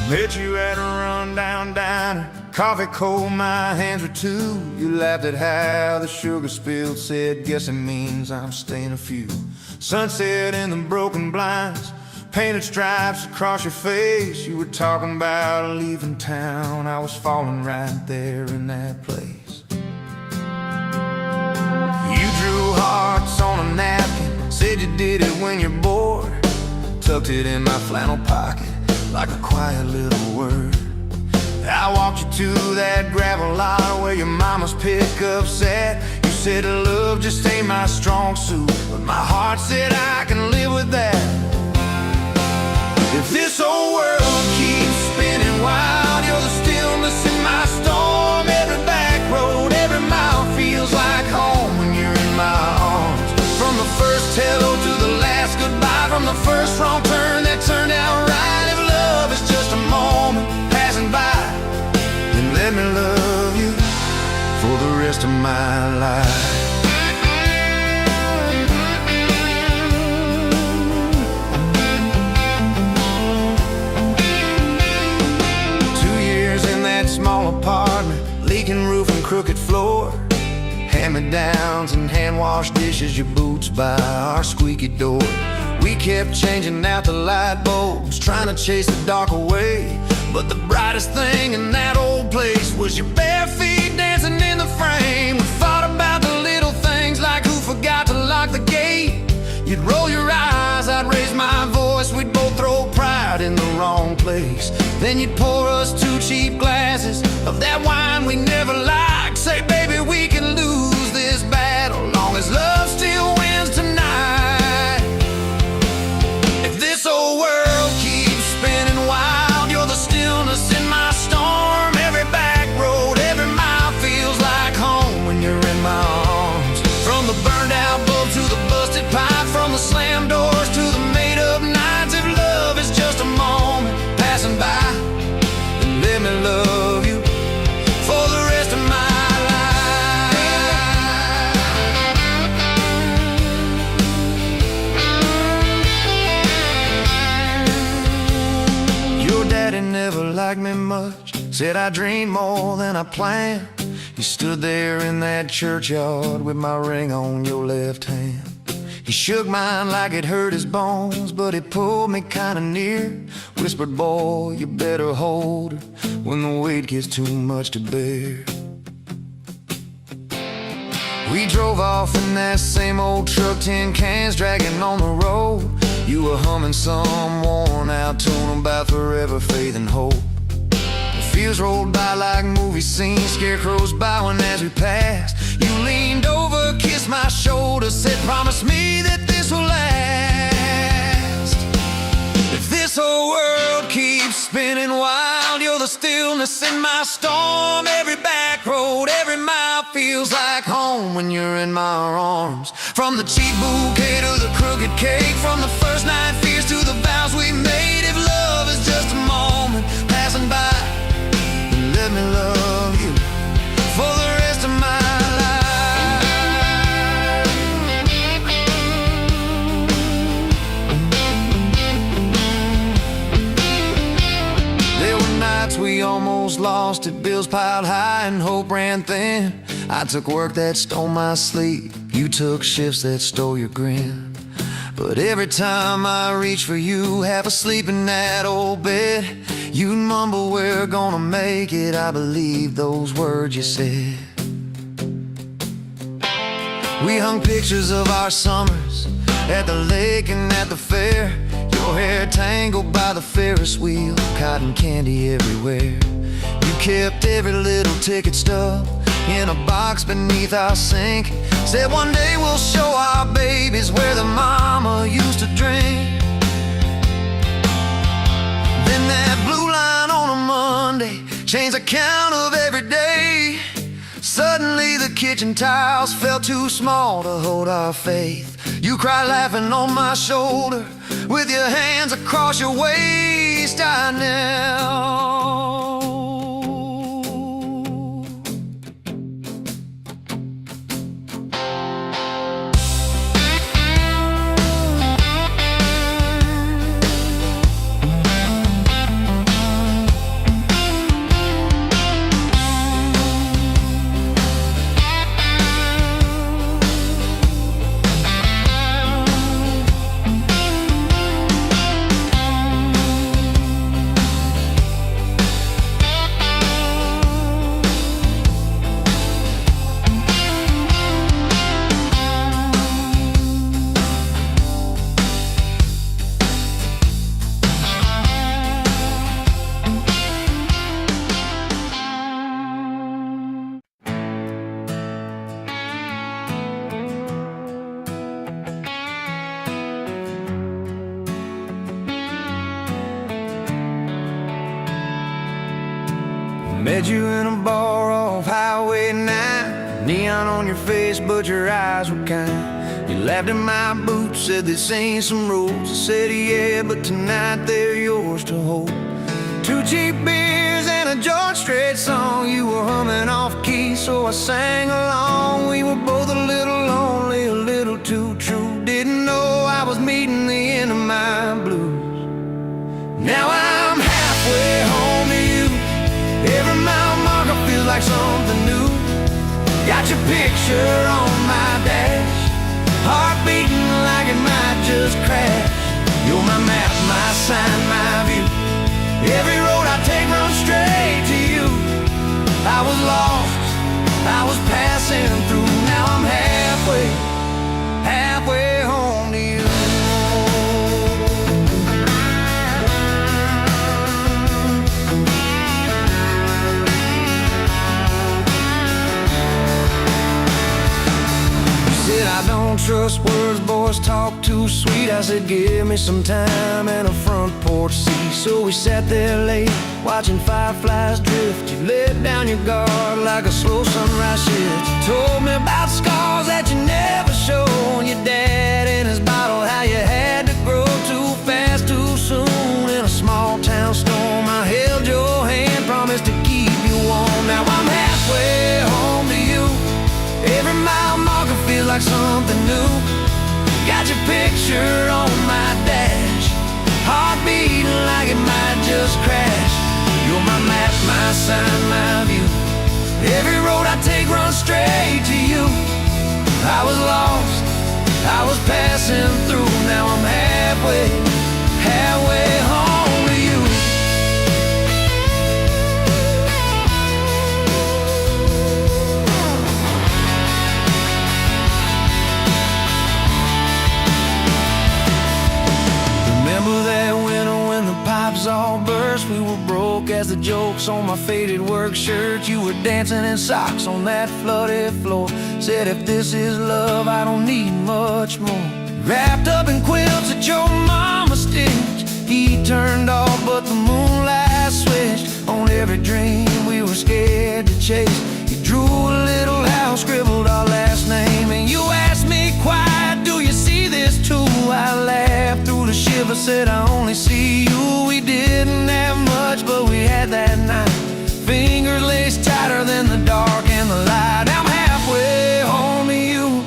Met you at a rundown diner, coffee cold, my hands were too. You laughed at how the sugar spilled, said, guess it means I'm staying a few. Sunset in the broken blinds, painted stripes across your face. You were talking about leaving town, I was falling right there in that place. You drew hearts on a napkin, said you did it when you're bored. Tucked it in my flannel pocket like a quiet little word. I walked you to that gravel lot where your mama's pickup sat. You said love just ain't my strong suit, but my heart said I can live with that. If this old world keeps spinning wild, you're the stillness in my storm. Every back road, every mile feels like home when you're in my arms. From the first hello to the last goodbye, from the first wrong turn that turned out right. If love is just a moment passing by, then let me love you for the rest of my life. 2 years in that small apartment, leaking roof and crooked floor, hand-me-downs and hand-washed dishes, your boots by our squeaky door. We kept changing out the light bulbs, trying to chase the dark away. But the brightest thing in that old place was your bare feet dancing in the frame. We thought about the little things, like who forgot to lock the gate. You'd roll your eyes, I'd raise my voice, we'd both throw pride in the wrong place. Then you'd pour us 2 cheap glasses of that wine we never liked. Say, baby, we can lose this battle, long as love still wins tonight. If this old world keeps spinning wild, you're the stillness in my storm. Every back road, every mile feels like home when you're in my arms. From the burned out bulb to the busted pipe, from the slammed doors to the made up nights. If love is just a moment passing by, then let me love you for the rest of my Daddy never liked me much, said I dreamed more than I planned. He stood there in that churchyard with my ring on your left hand. He shook mine like it hurt his bones, but he pulled me kinda near, whispered, boy, you better hold her when the weight gets too much to bear. We drove off in that same old truck, tin cans dragging on the road. You were humming some worn-out tune about forever, faith and hope. The fields rolled by like movie scenes, scarecrows bowing as we passed. You leaned over, kissed my shoulder, said, promise me that this will last. If this whole world keeps spinning wild, you're the stillness in my storm. Every back road, every mile feels like home when you're in my arms. From the cheap bouquet to the crooked cake, from the first night fears to the vows we made. If love is just a moment passing by, then let me love you for the rest of my life. There were nights we almost lost it, bills piled high and hope ran thin. I took work that stole my sleep, you took shifts that stole your grin. But every time I reach for you, half asleep in that old bed, you'd mumble, we're gonna make it. I believe those words you said. We hung pictures of our summers at the lake and at the fair. Your hair tangled by the Ferris wheel, cotton candy everywhere. You kept every little ticket stub in a box beneath our sink. Said one day we'll show our babies where the mama used to drink. Then that blue line on a Monday changed the count of every day. Suddenly the kitchen tiles felt too small to hold our faith. You cried laughing on my shoulder with your hands across your waist. I knelt. Met you in a bar off Highway 9. Neon on your face, but your eyes were kind. You laughed at my boots, said this ain't some rules. I said yeah, but tonight they're yours to hold. 2 cheap beers and a George Strait song. You were humming off key, so I sang along. We were both a little lonely, a little too true. Didn't know I was meeting the end of my blues. Now I'm halfway home to you. Every mile marker feels like something new. Got your picture on my dash, heart beating like it might just crash. You're my map, my sign, my view. Every road I take runs straight to you. I was lost, I was passing through. Now I'm halfway home to you. I don't trust words, boys talk too sweet. I said give me some time and a front porch seat. So we sat there late, watching fireflies drift. You let down your guard like a slow sunrise shift. You told me about scars that you never showed. Your dad in his bottle, how you had to grow too fast, too soon. In a small town storm, I held your hand, promised to keep you warm. Now I'm halfway home to you. Every mile marker feels like something new. Got your picture on my dash, heart beating like it might just crash. You're my map, my sign, my view. Every road I take runs straight to you. I was lost, I was passing through. Now I'm halfway home to you. All burst, we were broke as the jokes on my faded work shirt. You were dancing in socks on that flooded floor. Said if this is love, I don't need much more. Wrapped up in quilts that your mama stitched. He turned off, but the moonlight switched on every dream we were scared to chase. You drew a little house, scribbled our last name, and you asked me quiet, do you see this too? I laughed through the shiver, said I only see you. We didn't have much, but we had that night. Fingers laced tighter than the dark and the light. Now I'm halfway home to you.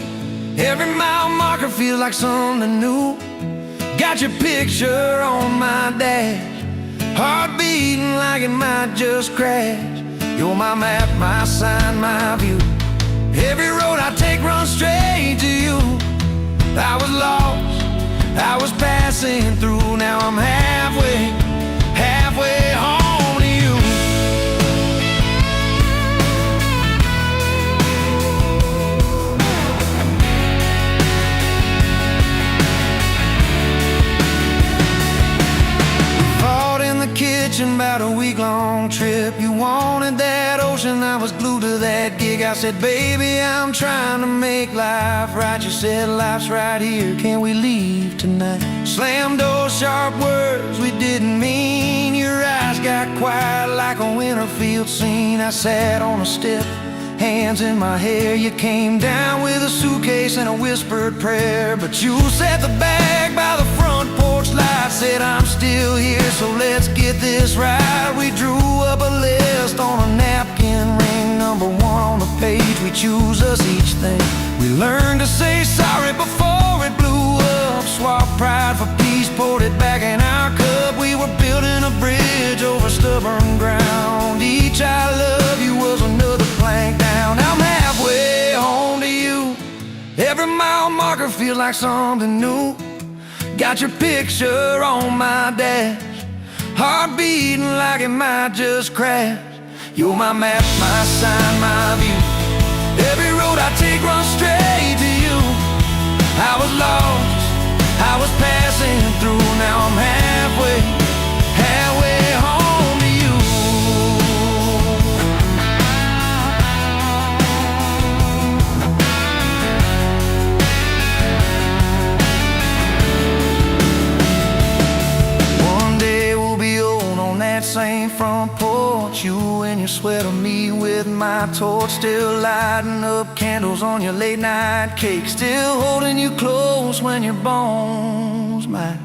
Every mile marker feels like something new. Got your picture on my dash, heart beating like it might just crash. You're my map, my sign, my view. Every road I take runs straight to you. I was lost, I was passing through. Now I'm halfway home to you. We fought in the kitchen about a week-long trip. You wanted that ocean, I was glued to that gig. I said, baby, I'm trying to make life right. You said, life's right here, can't we leave tonight? Slam doors, sharp words we didn't mean. Your eyes got quiet like a winter field scene. I sat on a step, hands in my hair. You came down with a suitcase and a whispered prayer. But you set the bag by the front porch light. Said, I'm still here, so let's get this right. We drew up a list on a napkin ring. Number 1 on the page, we choose us each thing. We learned to say sorry before it blew up. Swap pride for peace, poured it back in our cup. We were building a bridge over stubborn ground. Each I love you was another plank down. Now I'm halfway home to you. Every mile marker feels like something new. Got your picture on my dash, heart beating like it might just crash. You're my map, my sign, my view. Every road I take runs straight to you. I was lost, I was passing through. Now I'm halfway home to you. One day we'll be old on that same front porch, you and you sweat on me with my torch, still lighting up candles on your late night cake, still holding you close when your bones might.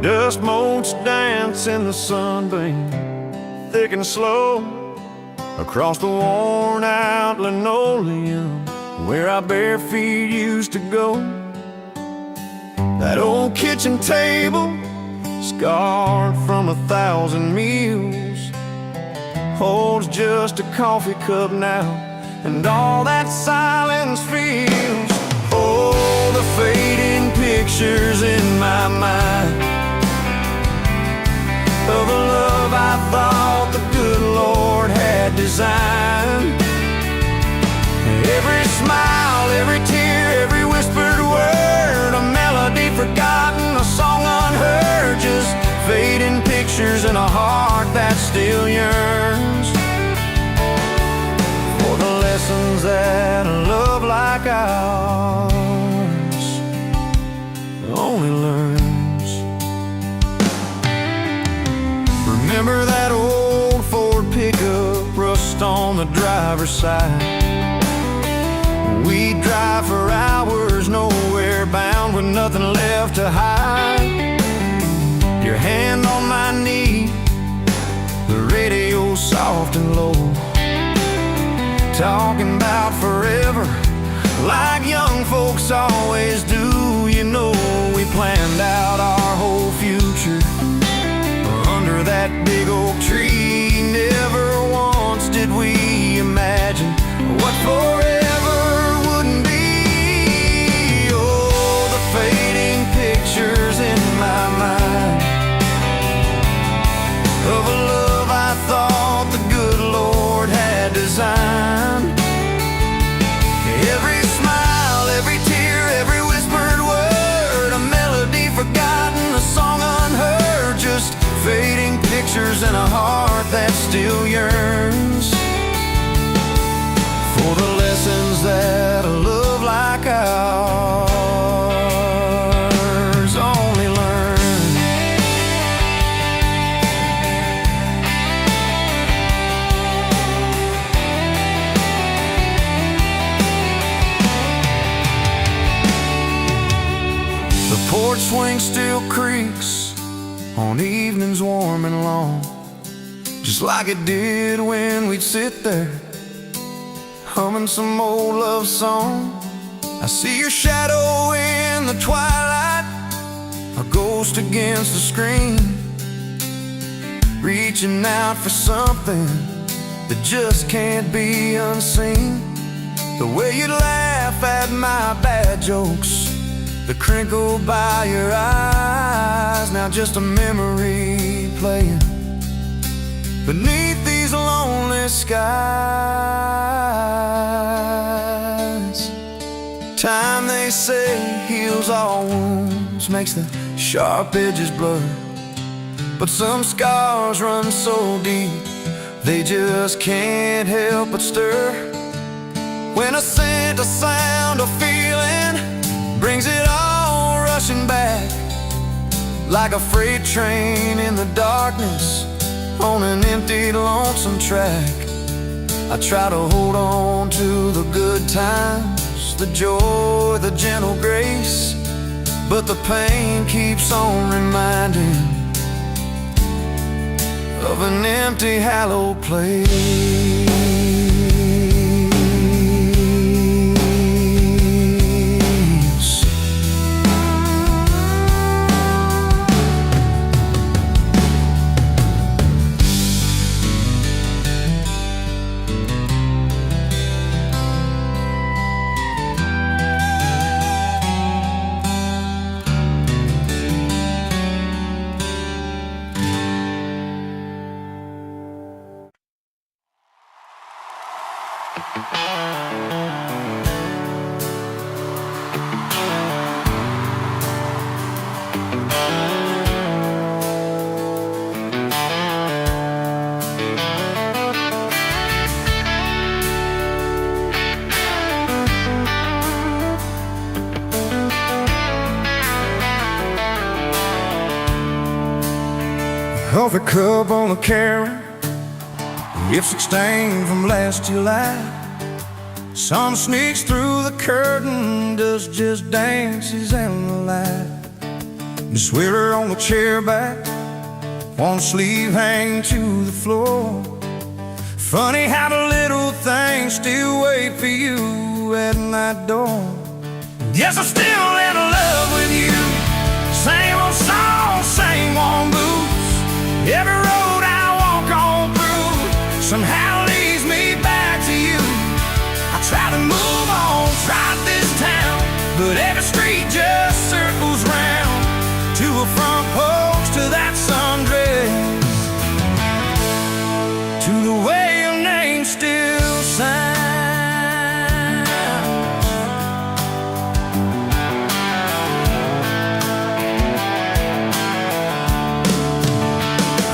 Dust motes dance in the sunbeam, thick and slow, across the worn-out linoleum where our bare feet used to go. That old kitchen table, scarred from 1,000 meals, holds just a coffee cup now, and all that silence feels. Oh, the fading pictures in my mind of a love I thought the good Lord had designed. Every smile, every tear, every whispered word, a melody forgotten, a song unheard, just fading pictures in a heart that still yearns for the lessons that a love like ours only learns. Remember that old Ford pickup, rust on the driver's side? We'd drive for hours, nowhere bound, with nothing left to hide. Your hand on my knee, the radio soft and low, talking about forever, like young folks always do. You know, we planned out our whole future under that big oak tree. Never once did we imagine what forever wouldn't be. Oh, the fading pictures in my mind of a love I thought the good Lord had designed. Every smile, every tear, every whispered word, a melody forgotten, a song unheard, just fading pictures in a heart that still yearns for the lessons that a love like ours only learns. The porch swing still creaks on evenings warm and long, just like it did when we'd sit there humming some old love song. I see your shadow in the twilight, a ghost against the screen, reaching out for something that just can't be unseen. The way you laugh at my bad jokes, the crinkle by your eyes, now just a memory playing beneath these lonely skies. Time, they say, heals all wounds, makes the sharp edges blur, but some scars run so deep they just can't help but stir. When a scent, a sound, a feeling brings it all rushing back, like a freight train in the darkness on an empty, lonesome track. I try to hold on to the good times, the joy, the gentle grace, but the pain keeps on reminding of an empty, hallowed place. coffee cup on the counter, it's exchanged from last July. Sun sneaks through the curtain, dust just dances in the light. Miss Wheeler on the chair back, one sleeve hanging to the floor. Funny how the little things still wait for you at that door. Yes, I'm still in love with you. Same old song, same old blues. Every road I walk on through somehow leads me back to you. I try to move on, try this town, but every street just circles round to a front porch, to that sundress, to the way your name still sounds.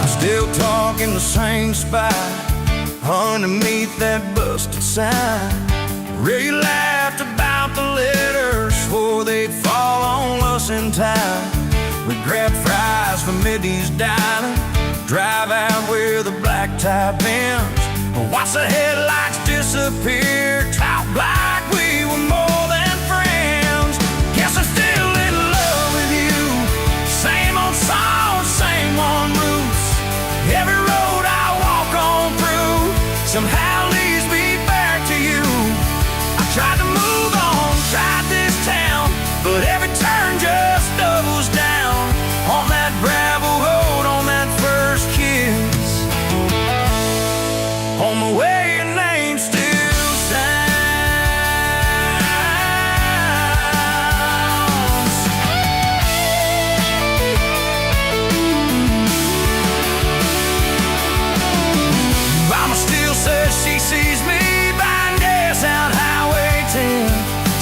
I'm still talking the same spot underneath that busted sign. Ray laughed about the letters, swore they'd fall on us in time. We grabbed fries from Middy's Diner, drive out where the blacktop ends, watch the headlights disappear, talk like we were more than friends. Guess I'm still in love with you. Same old song, same old roots. Every road I walk on through somehow leads me back to you. I tried to move on, tried this town, but every turn just doubles down on that gravel road, on that first kiss, on the way your name still sounds. Mama still says she sees me buying gas out Highway 10.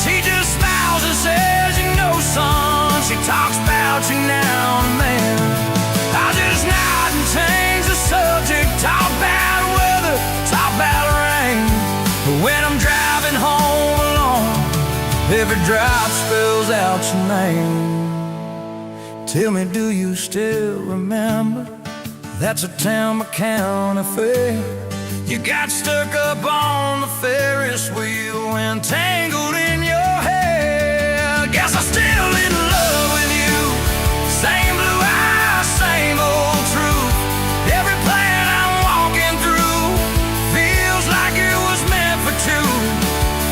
She just smiles and says, you know, son, she talks about you now and then. I just nod and change the subject, talk about weather, talk about rain. But when I'm driving home alone, every drop spells out your name. Tell me, do you still remember? That's a Tama County fair. You got stuck up on the Ferris wheel and tangled in your hair. Guess I'm still in love with you. Same blue eyes, same old truth. Every plan I'm walking through feels like it was meant for two.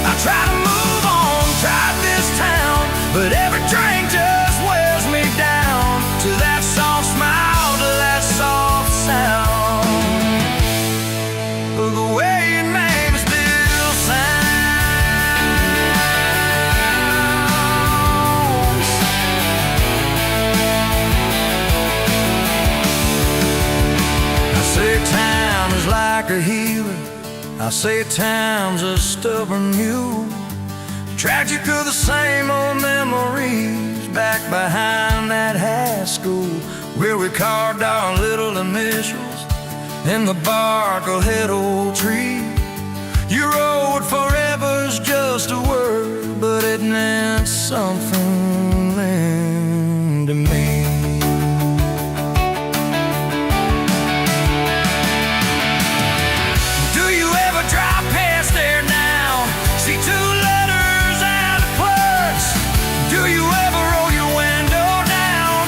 I try to move on, tried this town, but every drink just wears me down to that soft smile, to that soft sound. The way your name still sounds. I say time is like a healer, I say time's a stubborn mule. Dragged you through the same old memories back behind that high school, where we carved our little initials in the bark of that old tree. You wrote forever's just a word, but it meant something then to me. Do you ever drive past there now? See two letters and a plus? Do you ever roll your window down?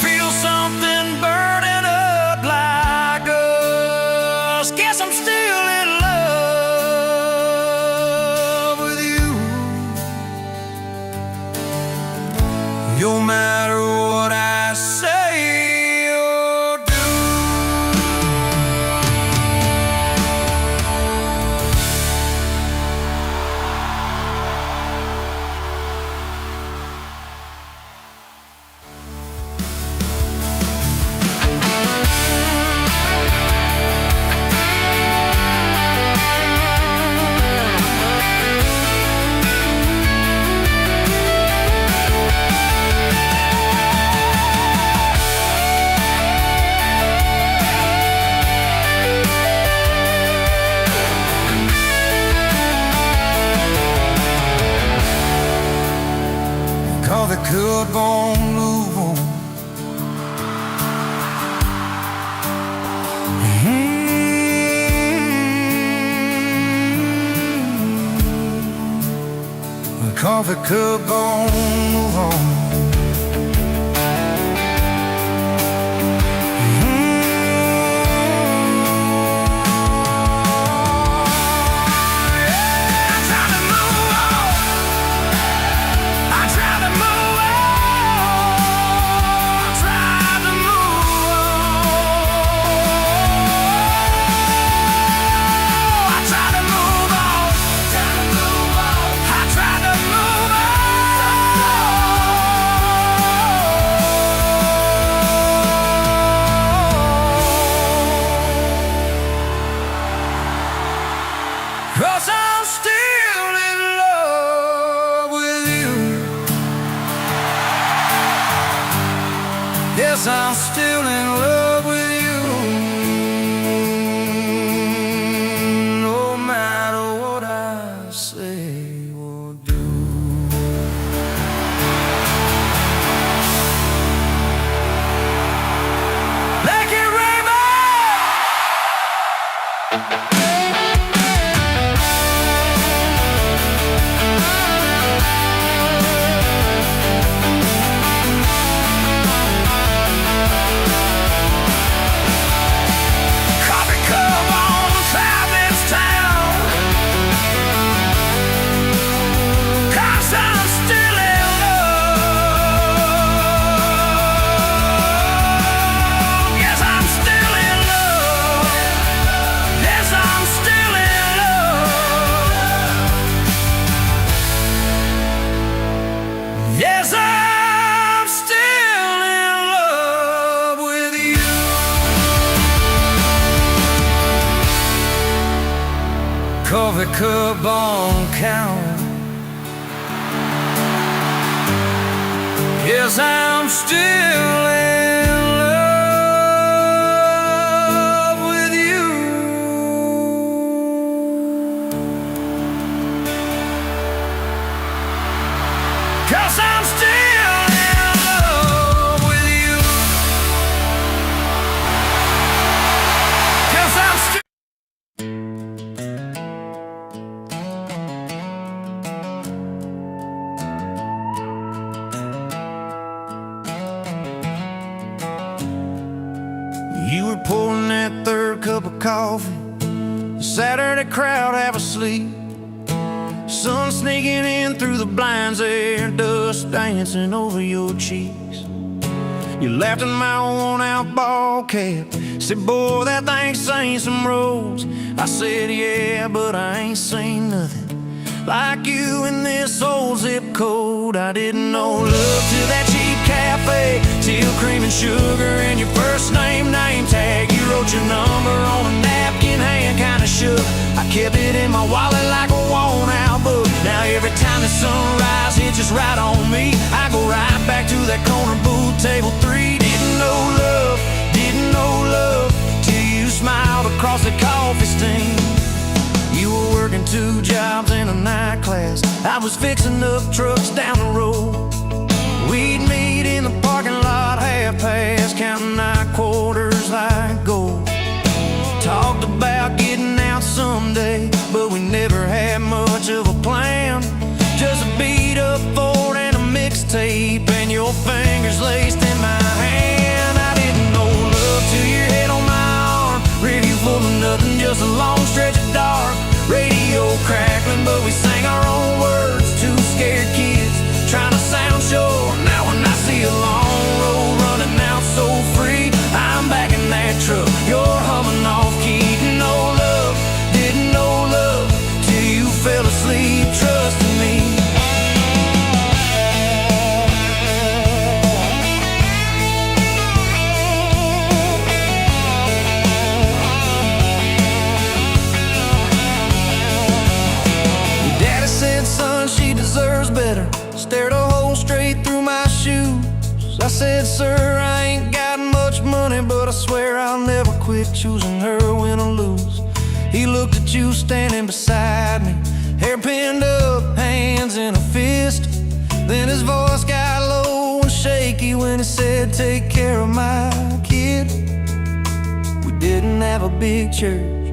Feel something burning up like us? Guess I'm still in love with you. No matter what I say or do. Could won't move on. coffee cup gon' move on. Cause I'm still in love with you. Yes, I'm still in love with you. No matter what I say or do. Like it rainbow. Yes, I'm still in love with you. Coffee cup on counter. Yes, I'm still in love with you. Cause I'm still in love with you. Cause I'm still. You were pouring that third cup of coffee, the Saturday crowd half asleep, sun sneaking in through the blinds there, dust dancing over your cheeks. You laughed at my worn-out ball cap, said, boy, that thing's seen some roads. I said, yeah, but I ain't seen nothing like you in this old zip code. I didn't know love till that cheap cafe, till cream and sugar and your first name tag. You wrote your number on a napkin, hand kinda shook. I kept it in my wallet like a worn-out book. Now every time the sunrise hits just right on me, I go right back to that corner booth, table 3. Didn't know love till you smiled across the coffee stain. You were working 2 jobs in a night class, I was fixing up trucks down the road. We'd meet in the parking lot half-past, counting our quarters like gold. Talked about getting out someday, but we never had much of a plan. Just a beat-up Ford and a mixtape, and your fingers laced in my hand. I didn't know love till your head on my arm, review full of nothing, just a long stretch of dark. Radio crackling, but we sang our own words, 2 scared kids trying to sound sure. Now when I see a long road running out so free, I'm back in that truck, you're humming off key. Didn't know love till you fell asleep trusting me. She deserves better. Stared a hole straight through my shoes. I said, sir, I ain't got much money, but I swear I'll never quit choosing her, win or lose. He looked at you standing beside me, hair pinned up, hands in a fist. Then his voice got low and shaky when he said, take care of my kid. We didn't have a big church,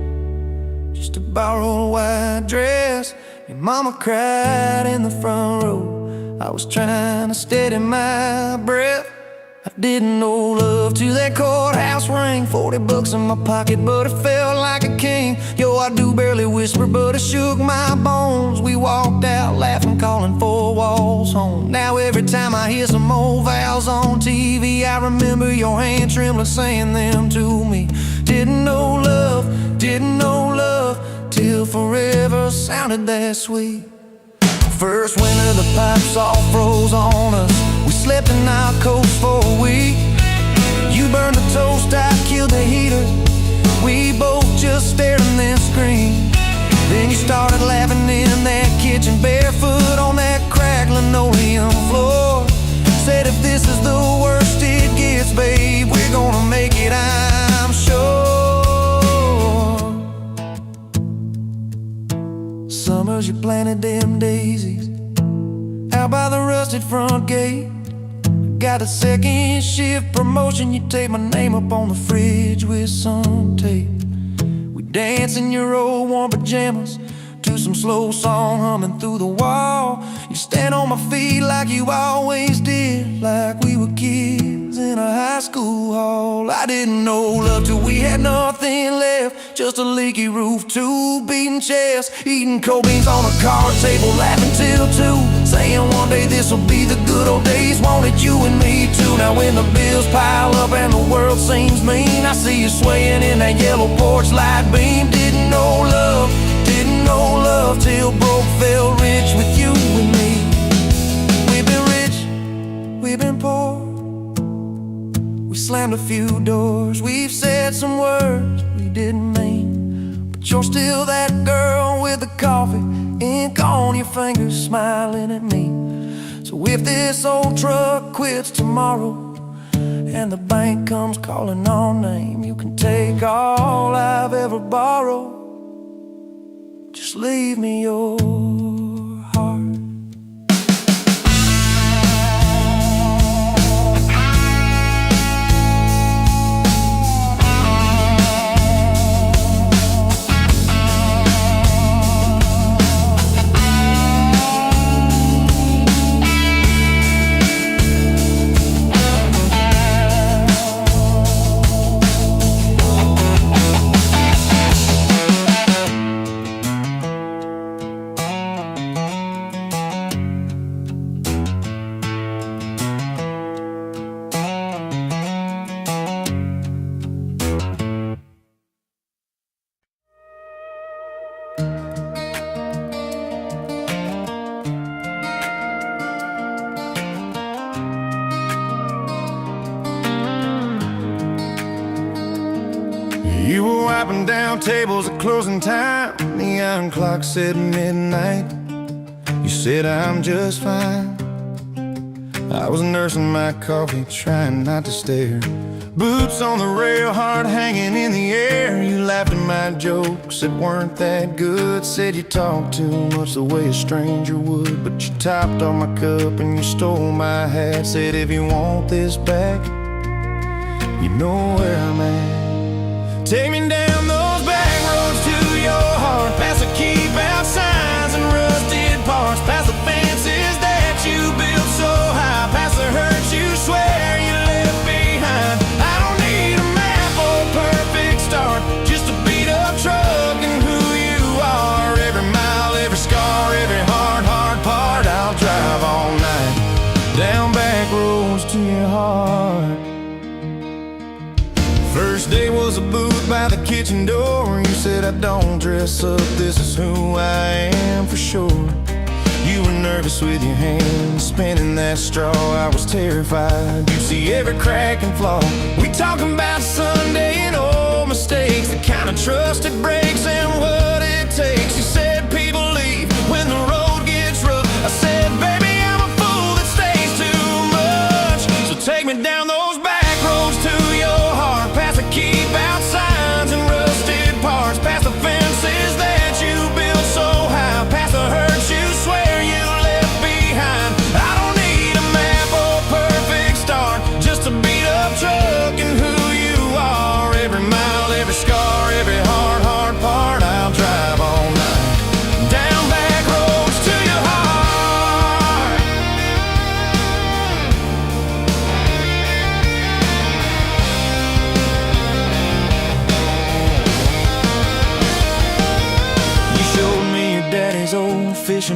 just a borrowed white dress Your mama cried in the front row. I was trying to steady my breath. I didn't know love till that courthouse rang. 40 bucks in my pocket, but it felt like a king. Yo, I do barely whisper, but it shook my bones. We walked out laughing, calling 4 walls home. Now every time I hear some old vows on TV, I remember your hand trembling, saying them to me. Didn't know love till forever sounded that sweet. First winter the pipes all froze on us. We slept in our coats for a week. You burned the toast, I killed the heater. We both just stared and then screamed. Then you started laughing in that kitchen, barefoot on that cracked linoleum floor. Said if this is the worst it gets, babe, we're gonna make it, I'm sure. Summers you planted them daisies out by the rusted front gate. Got a second shift promotion, you tape my name up on the fridge with some tape. We dance in your old warm pajamas to some slow song humming through the wall. You stand on my feet like you always did, like we were kids in a high school hall. I didn't know love till we had nothing left, just a leaky roof, 2 beating chests, eating cold beans on a card table, laughing till 2, saying one day this'll be the good old days. Wanted you and me too. Now when the bills pile up and the world seems mean, I see you swaying in that yellow porch light beam. Didn't know love till broke fell rich with you and me. We've been rich, we've been poor, we slammed a few doors, we've said some words we didn't mean, but you're still that girl with the coffee, ink on your fingers, smiling at me. So if this old truck quits tomorrow and the bank comes calling our name, you can take all I've ever borrowed, just leave me your heart. You were wiping down tables at closing time. Neon clock said midnight. You said I'm just fine. I was nursing my coffee, trying not to stare. Boots on the rail, heart hanging in the air. You laughed at my jokes that weren't that good. Said you talked too much the way a stranger would. But you topped on my cup and you stole my hat. Said if you want this back, you know where I'm at. Take me down those back roads to your heart, past the keep out signs and rusted parts, past the fences that you built so high, past the hurts you swear you left behind. I don't need a map or a perfect start, just a beat up truck and who you are. Every mile, every scar, every hard part, I'll drive all night down back roads to your heart. First day was a booth by the kitchen door. You said I don't dress up, this is who I am for sure. You were nervous with your hands spinning that straw. I was terrified, you see every crack and flaw. We talking about Sunday and old mistakes, the kind of trust it breaks and what it takes. You said people leave when the road gets rough. I said baby I'm a fool that stays too much. So take me down those back roads to your heart, past the keep out signs and rusted parts, past the fences that you built so high, past the hurts you swear you left behind. I don't need a map or a perfect start, just a beat up truck and who you are. Every mile, every scar, every hard part, I'll drive all night down back road.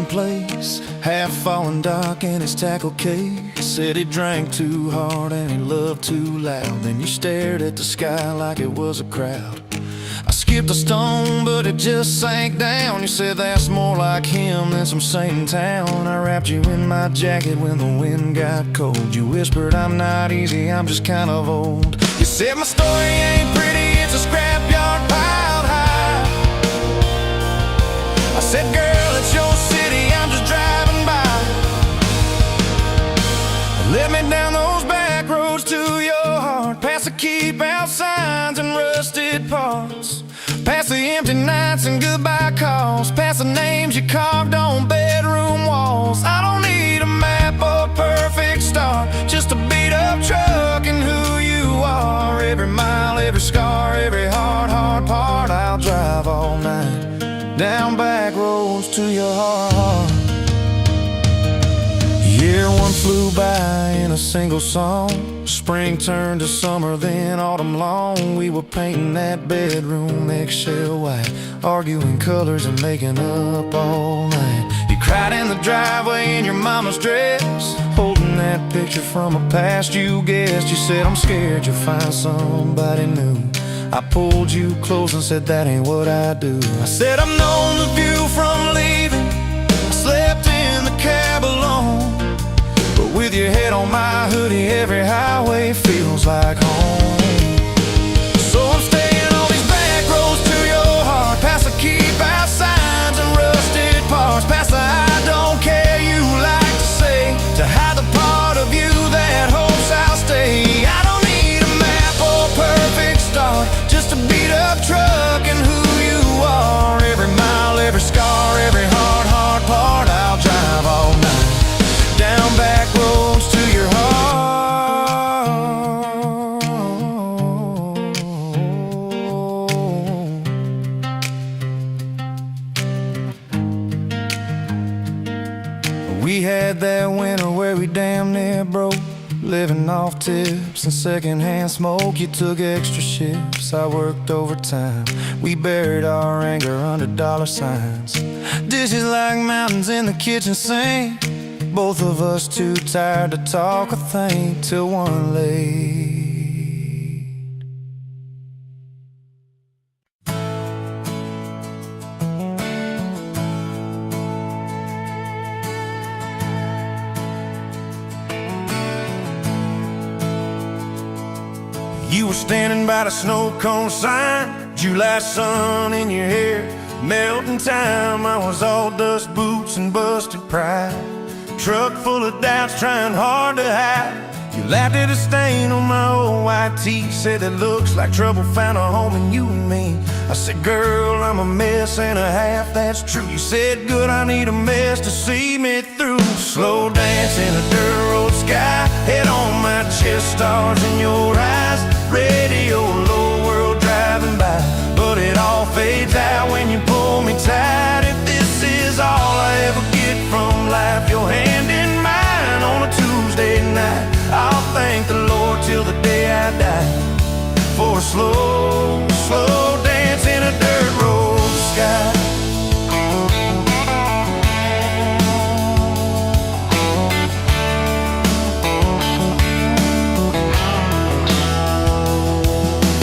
in place, half fallen dock in his tackle case. Said he drank too hard and he loved too loud. Then you stared at the sky like it was a crowd. I skipped a stone, but it just sank down. You said that's more like him than some saint in town. I wrapped you in my jacket when the wind got cold. You whispered, I'm not easy, I'm just kind of old. You said my story ain't pretty, it's a scrapyard piled high. I said, girl, it's your city, I'm just driving by. Let me down those back roads to your heart, past the keep out signs and rusted parts, past the empty nights and goodbye calls, past the names you carved on bedroom walls. I don't need a map or a perfect star, just a beat up truck and who you are. Every mile, every scar, every hard part, I'll drive all night down back roads to your heart. Year one flew by in a single song. Spring turned to summer, then autumn long. We were painting that bedroom eggshell white, arguing colors and making up all night. You cried in the driveway in your mama's dress, holding that picture from a past you guessed. You said, I'm scared you'll find somebody new. I pulled you close and said, that ain't what I do. I said, I've known the view from leaving, I slept in the cab alone, but with your head on my hoodie, every highway feels like home. So I'm staying on these back roads to your heart, past the keep out signs and rusted parts, past the I don't care you like to say, to hide the part of you that hopes I'll stay. I don't need a map or a perfect star, just a beat up truck and who you are. Every mile, every scar, every hard part, I'll drive all night down back roads to your heart. We had that winter where we damn near broke, living off tips and secondhand smoke. You took extra shifts, I worked overtime. We buried our anger under dollar signs. Dishes like mountains in the kitchen sink, both of us too tired to talk or think till one late. You were standing by the snow cone sign, July sun in your hair, melting time. I was all dust boots and busted pride, truck full of doubts trying hard to hide. You laughed at a stain on my old white tee, said it looks like trouble found a home in you and me. I said, girl, I'm a mess and a half, that's true. You said, good, I need a mess to see me through. Slow dance in a dirt road sky, head on my chest, stars in your eyes, radio low, world driving by, but it all fades out when you pull me tight. If this is all I ever get from life, your hand in mine on a Tuesday night, I'll thank the Lord till the day I die for a slow, slow dance in a dirt road sky.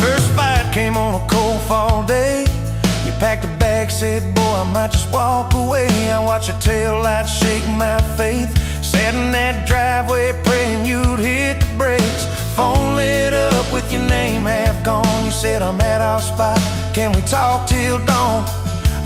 First fight came on a cold fall day. You packed a bag, said, boy, I might just walk away. I watched your tail light shake my faith, sat in that driveway praying you'd hit the brakes. Phone lit up with your name half gone. You said, I'm at our spot, can we talk till dawn?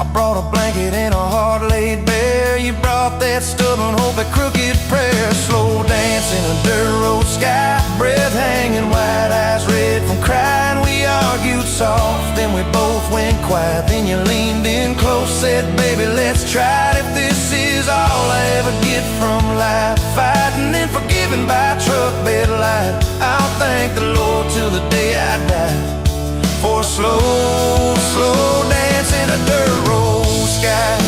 I brought a blanket and a heart laid bare. You brought that stubborn hope, that crooked prayer. Slow dance in a dirt road sky, breath hanging, wide eyes red from crying. We argued soft, then we both went quiet. Then you leaned in close, said, baby, let's try it. If this is all I ever get from life, fighting and forgiven by truck bed light, I'll thank the Lord till the day I die for a slow, slow dance in a dirt road sky.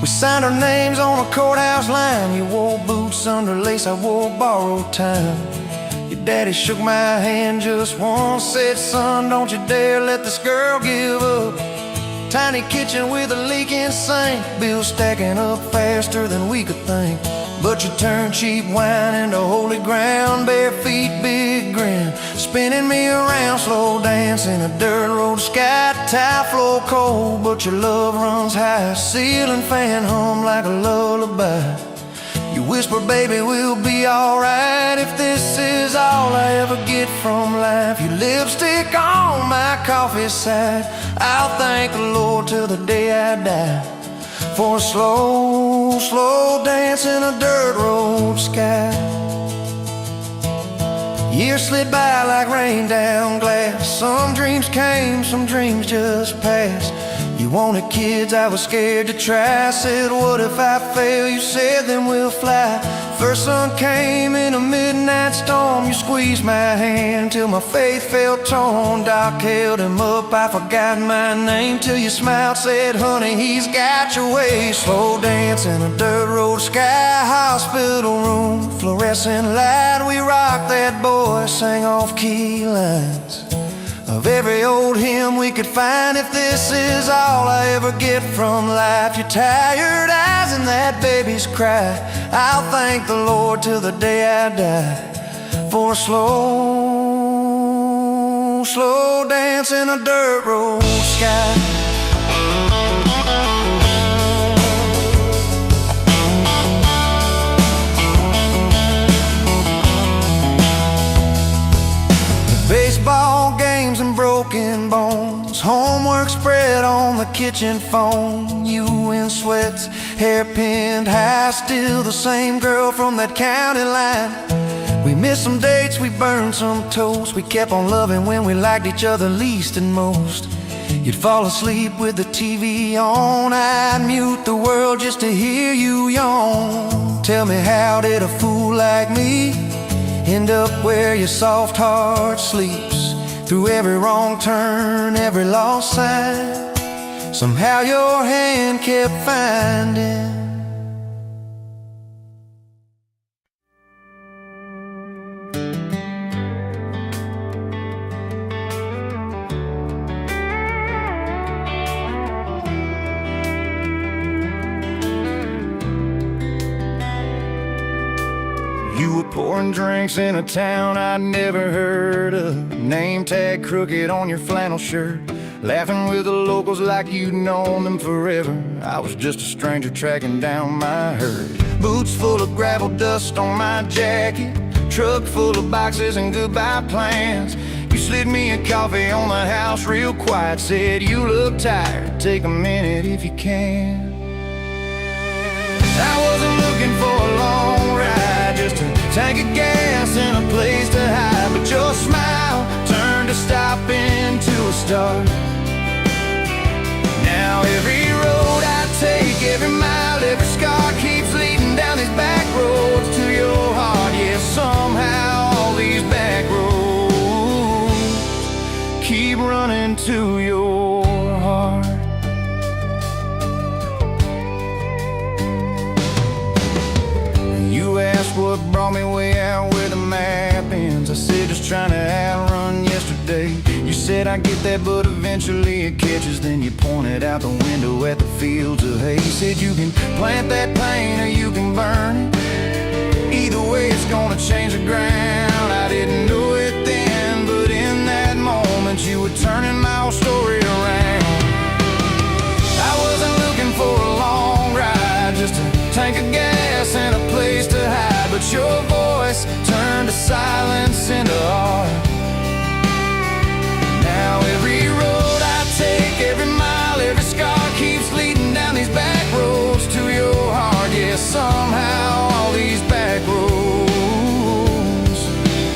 We signed our names on a courthouse line. You wore boots under lace, I wore borrowed time. Your daddy shook my hand just once, said, son, don't you dare let this girl give up. Tiny kitchen with a leaking sink, bills stacking up faster than we could think. But you turned cheap wine into holy ground, bare feet, big grin, spinning me around, slow dancing a dirt road, sky tile floor cold. But your love runs high, ceiling fan hum like a lullaby. You whisper, baby, we'll be alright. If this is all I ever get from life, your lipstick on my coffee side, I'll thank the Lord till the day I die for a slow, slow dance in a dirt road sky. Years slid by like rain down glass. Some dreams came, some dreams just passed. You wanted kids, I was scared to try. Said, what if I fail? You said, then we'll fly. First sun came in a midnight storm. You squeezed my hand till my faith felt torn. Doc held him up, I forgot my name, till you smiled, said, honey, he's got your way. Slow dance in a dirt road sky, hospital room, fluorescent light. We rocked that boy, sang off-key lines of every old hymn we could find. If this is all I ever get from life, your tired eyes and that baby's cry, I'll thank the Lord till the day I die for a slow, slow dance in a dirt road sky. Baseball games and broken bones, homework spread on the kitchen phone. You in sweats, hair pinned high, still the same girl from that county line. We missed some dates, we burned some toast. We kept on loving when we liked each other least and most. You'd fall asleep with the TV on, I'd mute the world just to hear you yawn. Tell me, how did a fool like me end up where your soft heart sleeps? Through every wrong turn, every lost sign, somehow your hand kept finding. You were pouring drinks in a town I'd never heard of, name tag crooked on your flannel shirt, laughing with the locals like you'd known them forever. I was just a stranger tracking down my herd. Boots full of gravel dust on my jacket, truck full of boxes and goodbye plans. You slid me a coffee on the house real quiet, said, you look tired, take a minute if you can. I wasn't looking for a long ride, just a tank of gas and a place to hide. But your smile turned a stop into a start. Now every road I take, every mile, every scar keeps leading down these back roads to your heart. Yeah, somehow all these back roads keep running to your heart. You asked what brought me way out where the map ends. I said, just trying to outrun yesterday. You said, I get that, but eventually it catches. Then you pointed out the window at the fields of hay. You said, you can plant that pain or you can burn it. Either way it's gonna change the ground. I didn't know it then, but in that moment you were turning my whole story around. I wasn't looking for a long ride, just a tank of gas and a place to hide. But your voice turned a silence into art. Now every road I take, every mile, every scar keeps leading down these back roads to your heart. Yeah, somehow all these back roads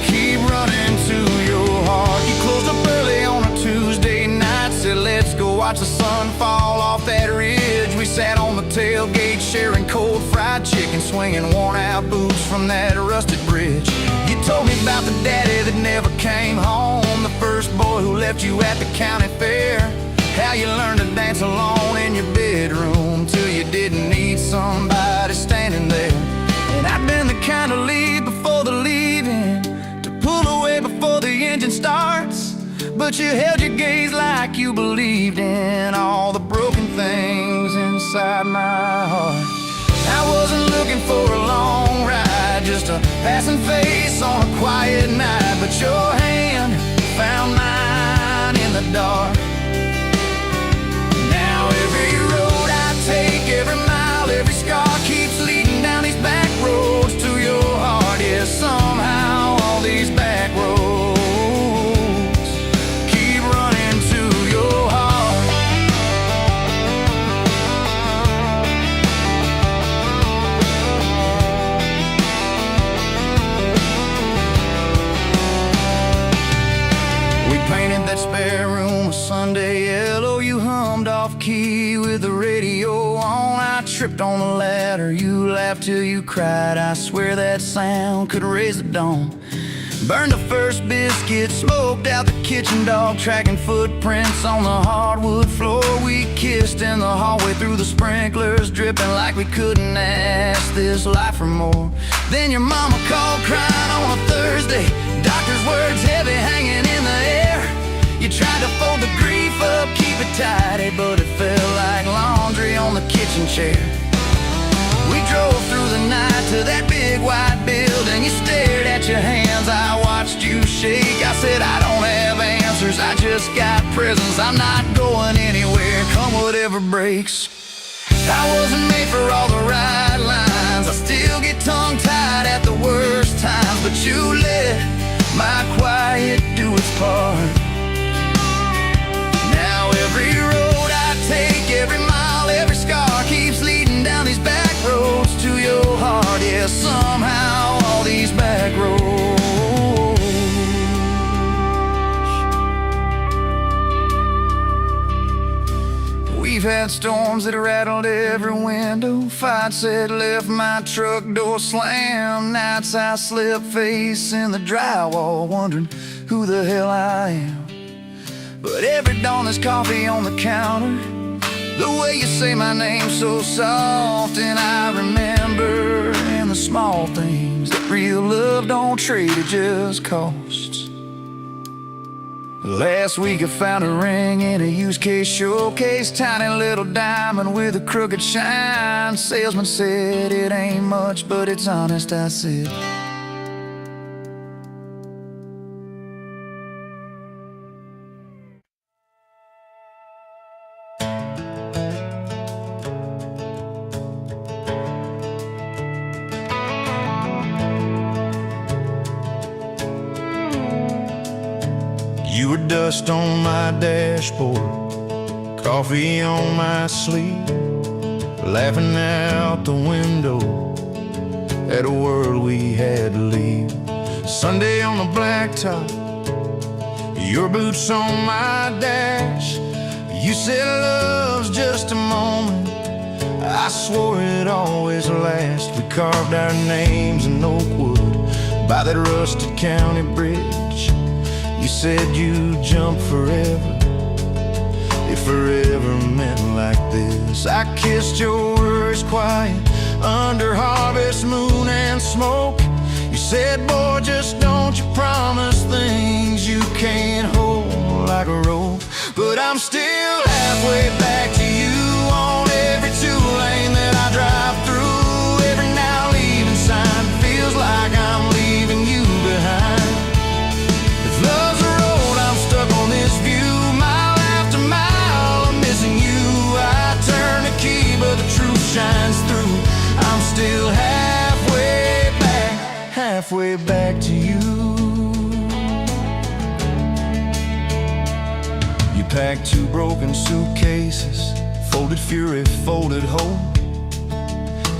keep running to your heart. You closed up early on a Tuesday night, said let's go watch the sun fall off that ridge. We sat on the tailgate sharing cold fried chicken, swinging worn out boots from that rusted bridge. You told me about the daddy that never came home, the first boy who left you at the county fair. How you learned to dance alone in your bedroom till you didn't need somebody standing there. And I'd been the engine starts, but you held your gaze like you believed in all the broken things inside my heart. I wasn't looking for a long ride, just a passing face on a quiet night, but your hand found mine in the dark. Now every road I take, every mile, every scar keeps leading down these back roads to your heart. Yeah, somehow all these back roads keep running to your heart. We painted that spare room a Sunday yellow. You hummed off key with the radio on. I tripped on the ladder, you laughed till you cried. I swear that sound could raise the dawn. Burned the first biscuit, smoked out the kitchen dog, tracking footprints on the hardwood floor. We kissed in the hallway through the sprinklers, dripping like we couldn't ask this life for more. Then your mama called crying on a Thursday, doctor's words heavy hanging in the air. You tried to fold the grief up, keep it tidy, but it felt like laundry on the kitchen chair. We drove through the night to that big white building. You stared at your hands, I watched you shake. I said, I don't have answers, I just got presents. I'm not going anywhere, come whatever breaks. I wasn't made for all the right lines, I still get tongue-tied at the worst times, but you let my quiet do its part. Now every road I take, every mile, every scar keeps leading down these back roads to your heart. Yeah, somehow all these back roads. We've had storms that rattled every window, fights that left my truck door slammed, nights I slept face in the drywall, wondering who the hell I am. But every dawn there's coffee on the counter, the way you say my name so soft, and I remember in the small things that real love don't trade, it just costs. Last week I found a ring in a used case showcase, tiny little diamond with a crooked shine. Salesman said it ain't much, but it's honest, I said. You were dust on my dashboard, coffee on my sleeve, laughing out the window at a world we had to leave. Sunday on the blacktop, your boots on my dash. You said love's just a moment, I swore it'd always last. We carved our names in oak wood by that rusted county bridge. You said you'd jump forever, if forever meant like this. I kissed your words quiet under harvest moon and smoke. You said, boy, just don't you promise things you can't hold like a rope. But I'm still halfway back to you on every two-lane that I drive through. Every now leaving sign feels like I'm leaving you behind. Love's a road, I'm stuck on this view, mile after mile, I'm missing you. I turn the key, but the truth shines through. I'm still halfway back to you. You packed 2 broken suitcases, folded fury, folded hope.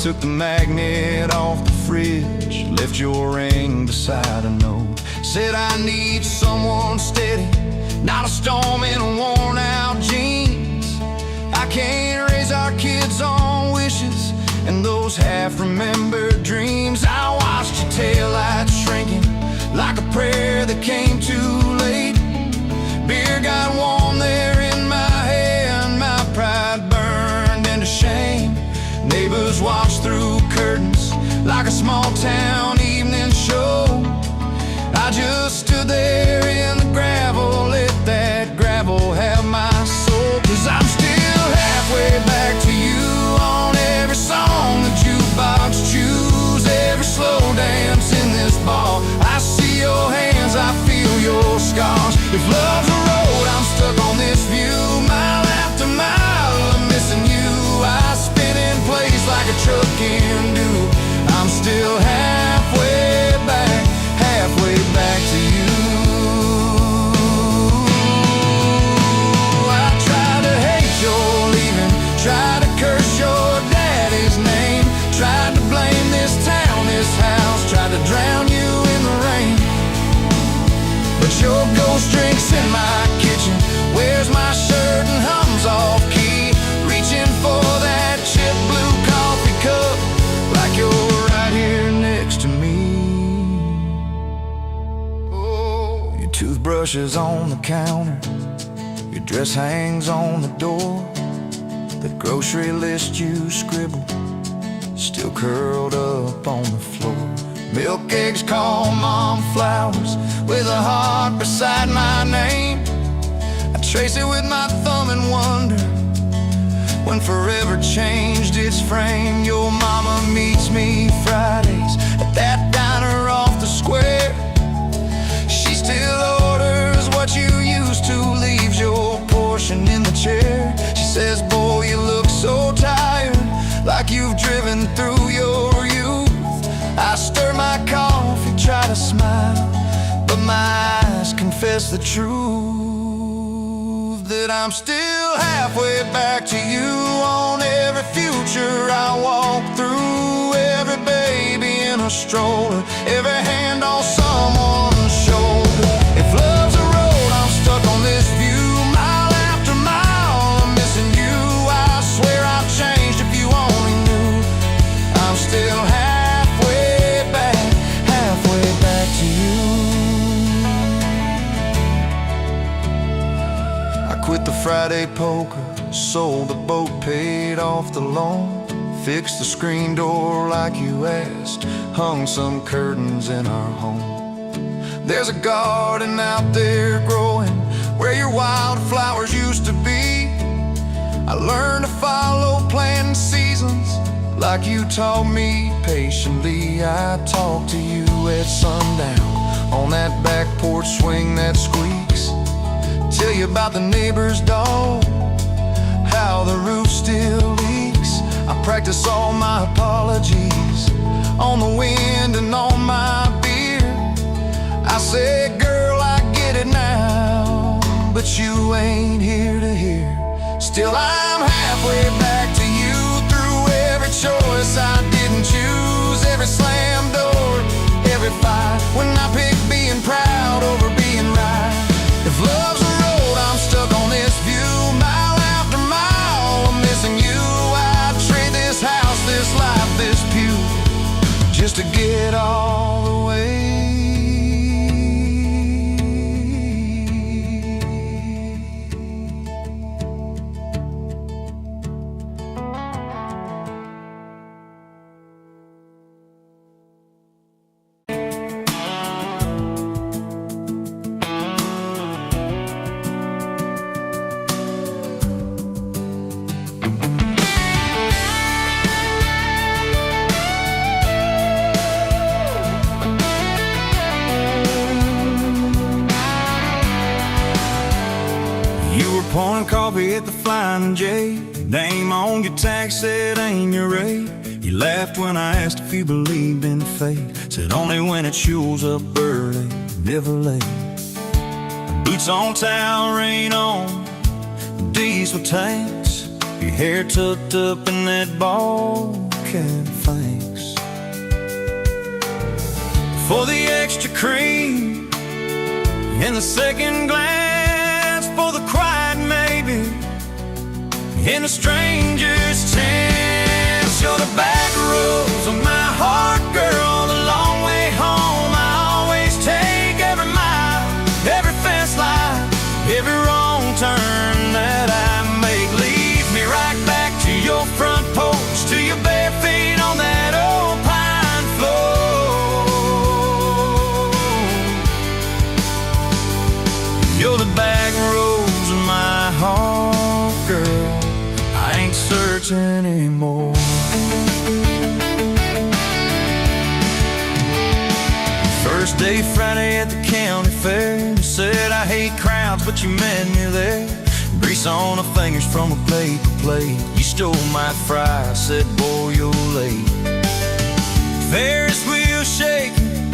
Took the magnet off the fridge, left your ring beside a note. Said I need someone steady, not a storm in worn out jeans. I can't raise our kids on wishes and those half-remembered dreams. I watched your taillights shrinking like a prayer that came too late. Beer got warm there in my hand, my pride burned into shame. Neighbors watched through curtains like a small town evening show. I just stood there in If love's a road, I'm stuck on this view, mile after mile, I'm missing you. I spin in place like a truck can do. I'm still halfway back to you. I tried to hate your leaving, tried to curse your daddy's name, tried to blame this town, this house, tried to drown you in the rain. But your ghost drinks in my kitchen, wears my shirt and hums off key, reaching for that chip blue coffee cup like you're right here next to me. Oh, your toothbrush is on the counter, your dress hangs on the door, the grocery list you scribbled still curled up on the floor. Milk, eggs, call mom flowers with a heart beside my name. I trace it with my thumb and wonder when forever changed its frame. Your mama meets me Fridays at that diner off the square. She still orders what you used to, leaves your portion in the chair. She says, boy, you look so tired, like you've driven through your youth. I stir my coffee, try to smile, but my eyes confess the truth, that I'm still halfway back to you on every future I walk through, every baby in a stroller, every hand on someone's shoulder. If love's a road, I'm stuck on this view, mile after mile, I'm missing you. I swear I've changed if you only knew. I'm still halfway back to you. I quit the Friday poker, sold the boat, paid off the loan, fixed the screen door like you asked, hung some curtains in our home. There's a garden out there growing where your wildflowers used to be. I learned to follow planting seasons like you taught me patiently. I talk to you at sundown on that back porch swing that squeaks, tell you about the neighbor's dog, how the roof still leaks. I practice all my apologies on the wind and on my beer. I say, girl, I get it now, but you ain't here to hear. Still I'm halfway back to you through every choice I didn't choose, every slam door, every fight, when I pick being proud over being right. If love's a road, I'm stuck on this view, mile after mile, I'm missing you. I'd trade this house, this life, this pew, just to get all the way. Pouring coffee at the Flying J, name on your tax said ain't your rate. You laughed when I asked if you believed in fate, said only when it shows up early, never late. Boots on towel, rain on, diesel tanks, your hair tucked up in that ball cap, thanks for the extra cream in the second glass, for the quiet maybe in a stranger's chance. You're the back roads of my heart, girl, the long way home. I always take every mile, every fence line, every wrong turn that I make. Lead me right back to your front porch, to your bare feet on that old pine floor. You're the back roads of my heart, girl, I ain't searching anymore. First day Friday at the county fair, you said I I hate crowds, but you met me there. Grease on the fingers from a paper plate. You stole my fry, I said, boy, you're late. Ferris wheel shaking.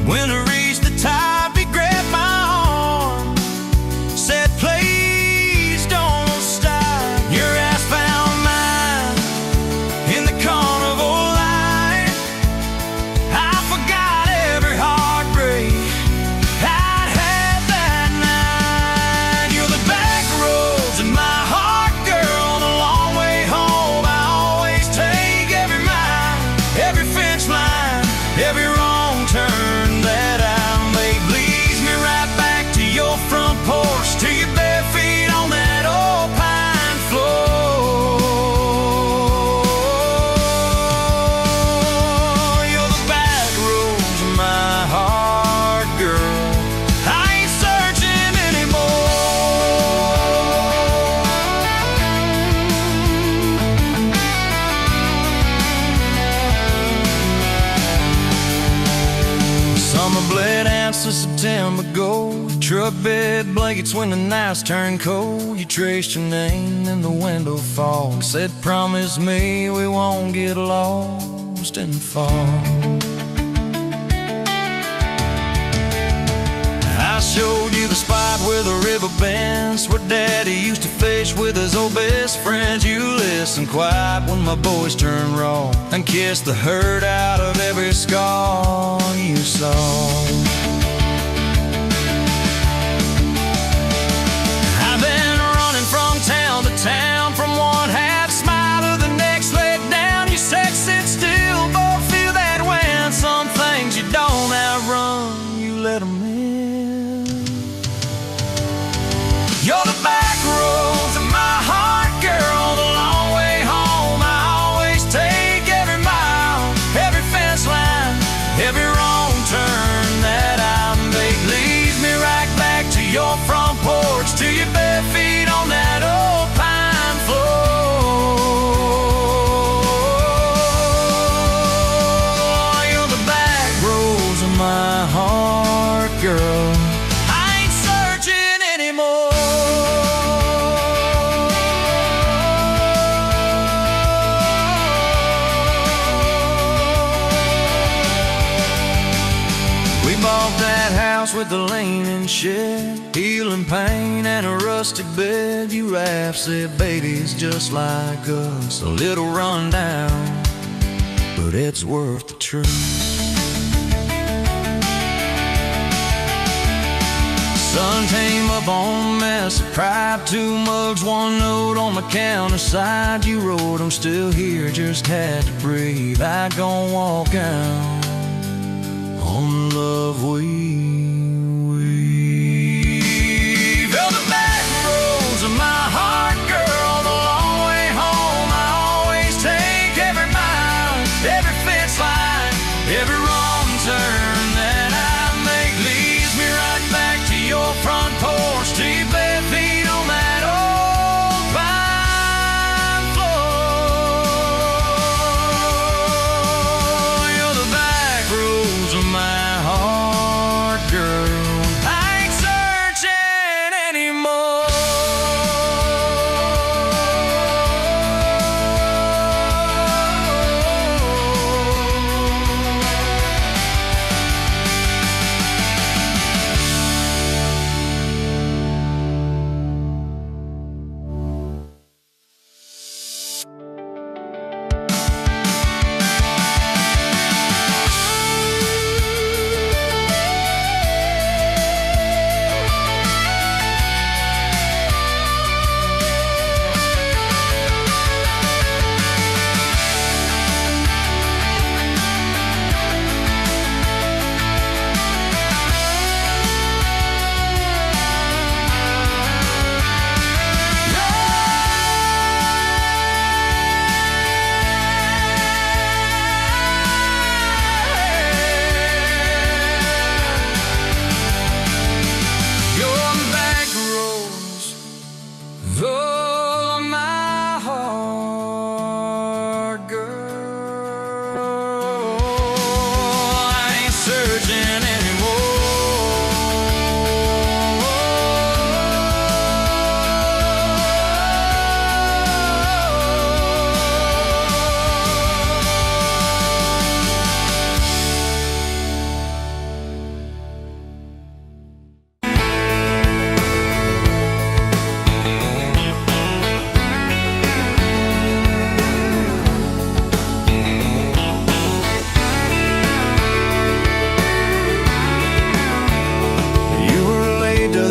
When I reached the top, he grabbed my arm, said, please don't stop. Your ass found mine in the carnival line. I forgot every heartbreak I'd had that night. You're the back roads in my heart, girl. The long way home, I always take every mile, every fence line, every wrong turn that I make leads me right back to your front porch, to your bare feet on that old pine floor. You're the back roads of my heart, girl. I ain't searching anymore. Summer bled ants to September gold. Truck bed blankets when the nights turn cold. You traced your name in the window fog, said, promise me we won't get lost in the fall. I showed you the spot where the river bends, where Daddy used to fish with his old best friends. You listened quiet when my boys turned raw, and kissed the hurt out of every scar you saw. I've been running from town to town, from one half smile to the next leg down. You said sit still, boy, feel that wind. Some things you don't outrun, you let them in. You're the back roads of my heart, girl. The long way home, I always take every mile, every fence line, every wrong turn that I make leads me right back to your front porch, to your bare feet on that old pine floor. You're the back roads of my heart, girl. I ain't searching anymore. We bought that house with the leaning shed, healing pain and a rusted bed. You laughed, said, baby, it's just like us, a little run down, but it's worth the trip. Sun came up on a mess of pride, 2 mugs, 1 note on the counter side. You wrote, I'm still here, just had to breathe. I gon' walk out on the love weave. You're the back roads of my heart, girl. The long way home, I always take every mile, every fence line, every wrong turn that I make leads me right back to your front porch, to your bare feet on that old pine floor. You're the back roads of my heart, girl.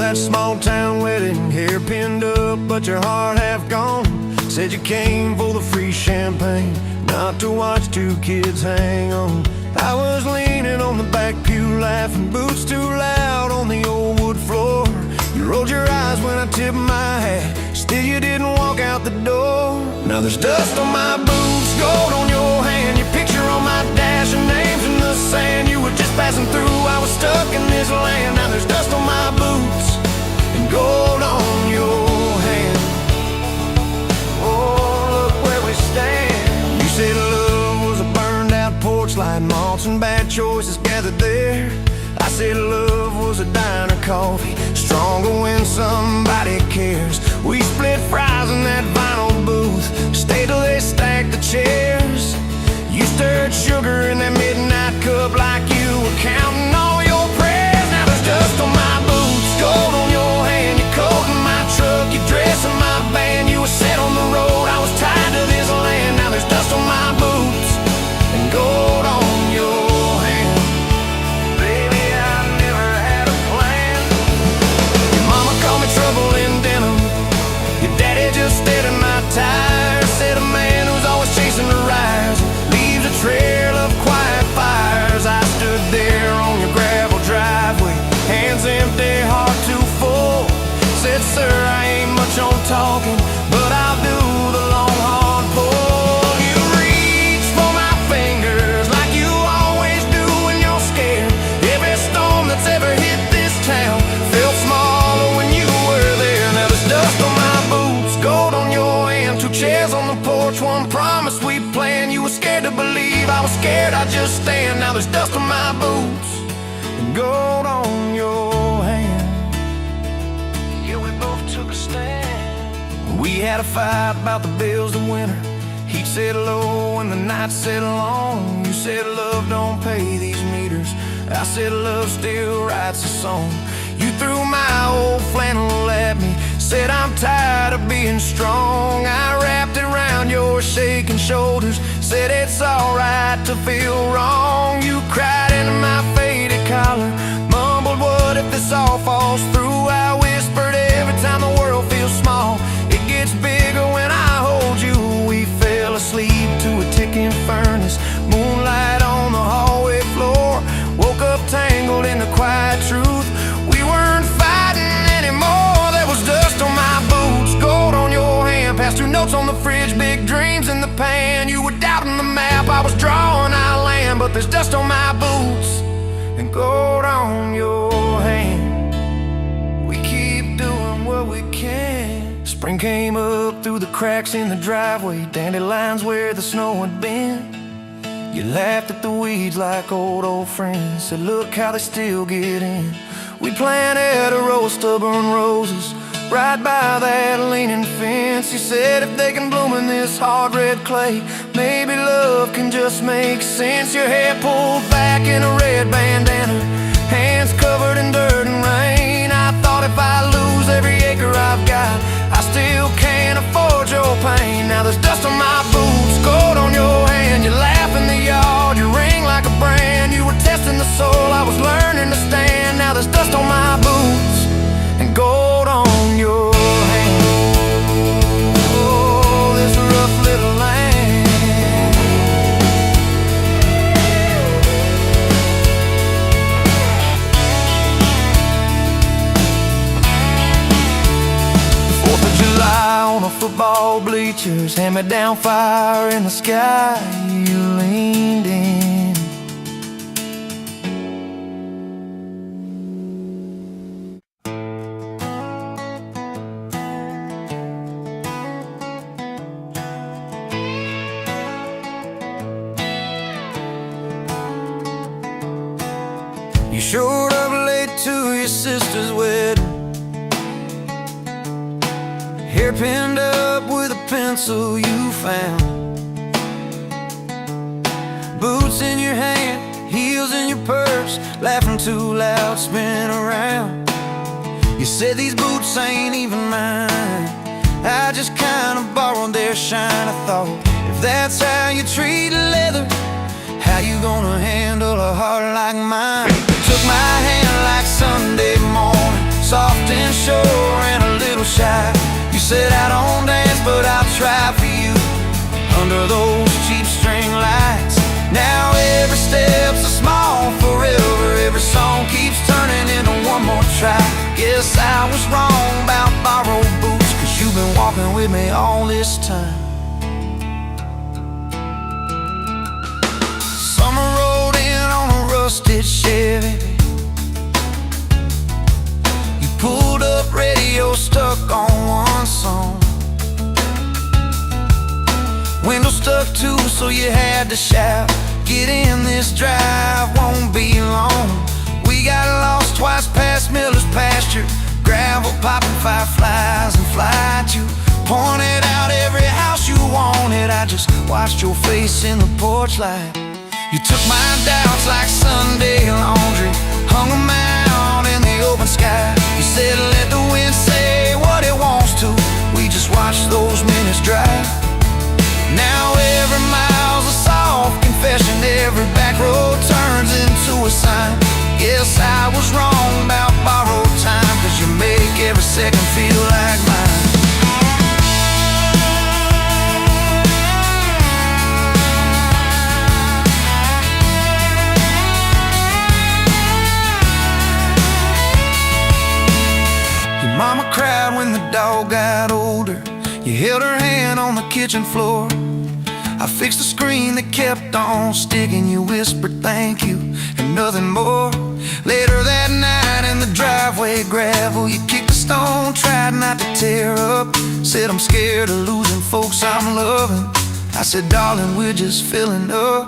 that small town wedding, hair pinned up but your heart half gone. Said you came for the free champagne, not to watch two kids hang on. I was leaning on the back pew laughing, boots too loud on the old wood floor. You rolled your eyes when I tipped my hat, still you didn't walk out the door. Now there's dust on my boots, gold on your hand, your picture on my dash, your name's in the sand. You were just passing through, I was stuck in this land. Now there's dust on my boots and gold on your hand. Oh, look where we stand. You said love was a burned out porch light, malts and bad choices gathered there. I said love was a diner coffee, stronger when somebody cares. We split fries in that vinyl booth, stayed till they stacked the chairs. You stirred sugar in that midnight cup like you were counting all your prayers. Now there's dust on my boots, gold on your hand, your coat in my truck, your dress in my band. You were set on the road, I was tied to this land. Now there's dust on my boots and gold on your hand. Baby, I never had a plan. Your mama called me trouble in denim, your daddy just stayed in my tires. Said a man who's always chasing the rise leaves a trail of quiet fires. I stood there on your gravel driveway, hands empty, heart too full. Said, sir, I ain't much on talking, but I'll do the long hard pull. You reach for my fingers like you always do when you're scared. Every storm that's ever hit this town felt smaller when you were there. Now there's dust on my boots, gold on your hand, two chairs on the porch, one promise we planned. You were scared to believe, I was scared I'd just stand. Now there's dust on my boots and gold on your hand. Yeah, we both took a stand. We had a fight about the bills of winter. Heat set low and the night set long. You said love don't pay these meters, I said love still writes a song. You threw my old flannel at me, said I'm tired of being strong. I wrapped it around your shaking shoulders, said it's alright to feel wrong. You cried into my faded collar, mumbled what if this all falls through. I whispered every time the world feels small, it gets bigger when I hold you. We fell asleep to a ticking furnace, moonlight on the hallway floor. Woke up tangled in the quiet truth, we weren't fighting anymore. There was dust on my boots, gold on your hand, past two notes on the fridge, big dreams in the pan. You were doubting the map, I was drawing our land. But there's dust on my boots and gold on your hand. We keep doing what we can. Spring came up through the cracks in the driveway, dandelions where the snow had been. You laughed at the weeds like old friends, said look how they still get in. We planted a row of stubborn roses right by that leaning fence. You said if they can bloom in this hard red clay, maybe love can just make sense. Your hair pulled back in a red bandana, hands covered in dirt and rain. I thought if I lose every acre I've got, I still can't afford your pain. Now there's dust on my boots, gold on your hand, you laugh in the yard, you ring like a brand. You were testing the soul, I was learning to stand. Now there's dust on my boots and gold on your hand. Oh, this rough little land. July on the football bleachers, hand-me-down fire in the sky, you leaned in. You showed up late to your sister's wedding, hair pinned up with a pencil you found, boots in your hand, heels in your purse, laughing too loud, spin around. You said these boots ain't even mine, I just kinda borrowed their shine. I thought, if that's how you treat leather, how you gonna handle a heart like mine? Took my hand like Sunday morning, soft and Guess I was wrong about borrowed boots, 'cause you've been walking with me all this time. Summer rolled in on a rusted Chevy. You pulled up, radio stuck on one song. Window stuck too, so you had to shout, "Get in, this drive won't be long." We got lost twice past Miller's pasture, gravel popping fireflies and fly to pointed out every house you wanted. I just watched your face in the porch light. You took my doubts like Sunday laundry, hung them out in the open sky. You said let the wind say what it wants to. We just watched those minutes drive. Now every mile's a soft confession, every back road turns into a sign. Guess I was wrong about borrowed time, 'cause you make every second feel like mine. Your mama cried when the dog got older. You held her hand on the kitchen floor. I fixed the screen that kept on sticking. You whispered thank you and nothing more. Later that night in the driveway gravel, you kicked a stone, tried not to tear up. Said I'm scared of losing folks I'm loving. I said darling, we're just filling up.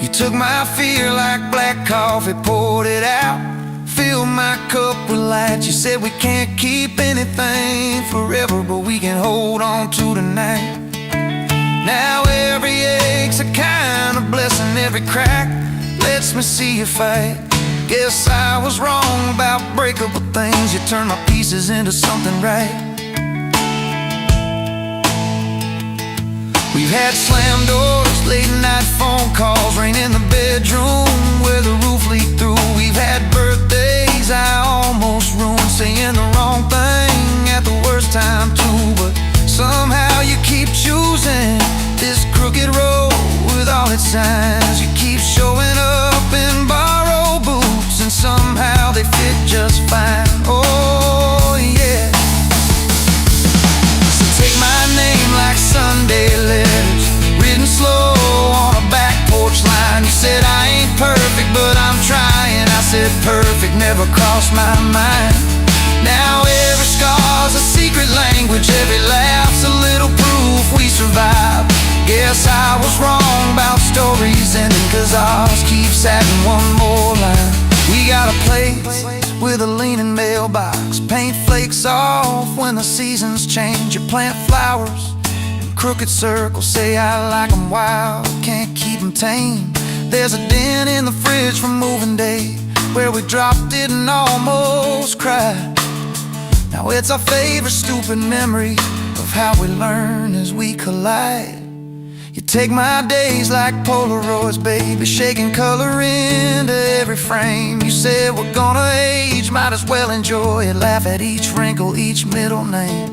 You took my fear like black coffee, poured it out, filled my cup with light. You said we can't keep anything forever, but we can hold on to tonight. Now every ache's a kind of blessing, every crack lets me see you fight. Guess I was wrong about breakable things. You turned my pieces into something right. We've had slam doors, late night phone calls, rain in the bedroom where the roof leaked through. We've had birthdays I almost ruined, saying the wrong thing at the worst time too. But somehow you keep choosing this crooked road with all its signs. You keep showing up in borrowed boots, and somehow they fit just fine. Oh yeah. So take my name like Sunday letters, written slow on a back porch line. You said I ain't perfect, but I'm trying. I said perfect never crossed my mind. Now every scar's a secret language, every laugh's a little proof we survive. Guess I was wrong about stories ending, 'cause ours keeps adding one more line. We got a place with a leaning mailbox, paint flakes off when the seasons change. You plant flowers in crooked circles, say I like them wild, can't keep them tame. There's a dent in the fridge from moving day, where we dropped it and almost cried. Now it's our favorite stupid memory of how we learn as we collide. You take my days like Polaroids, baby, shaking color into every frame. You said we're gonna age, might as well enjoy it, laugh at each wrinkle, each middle name.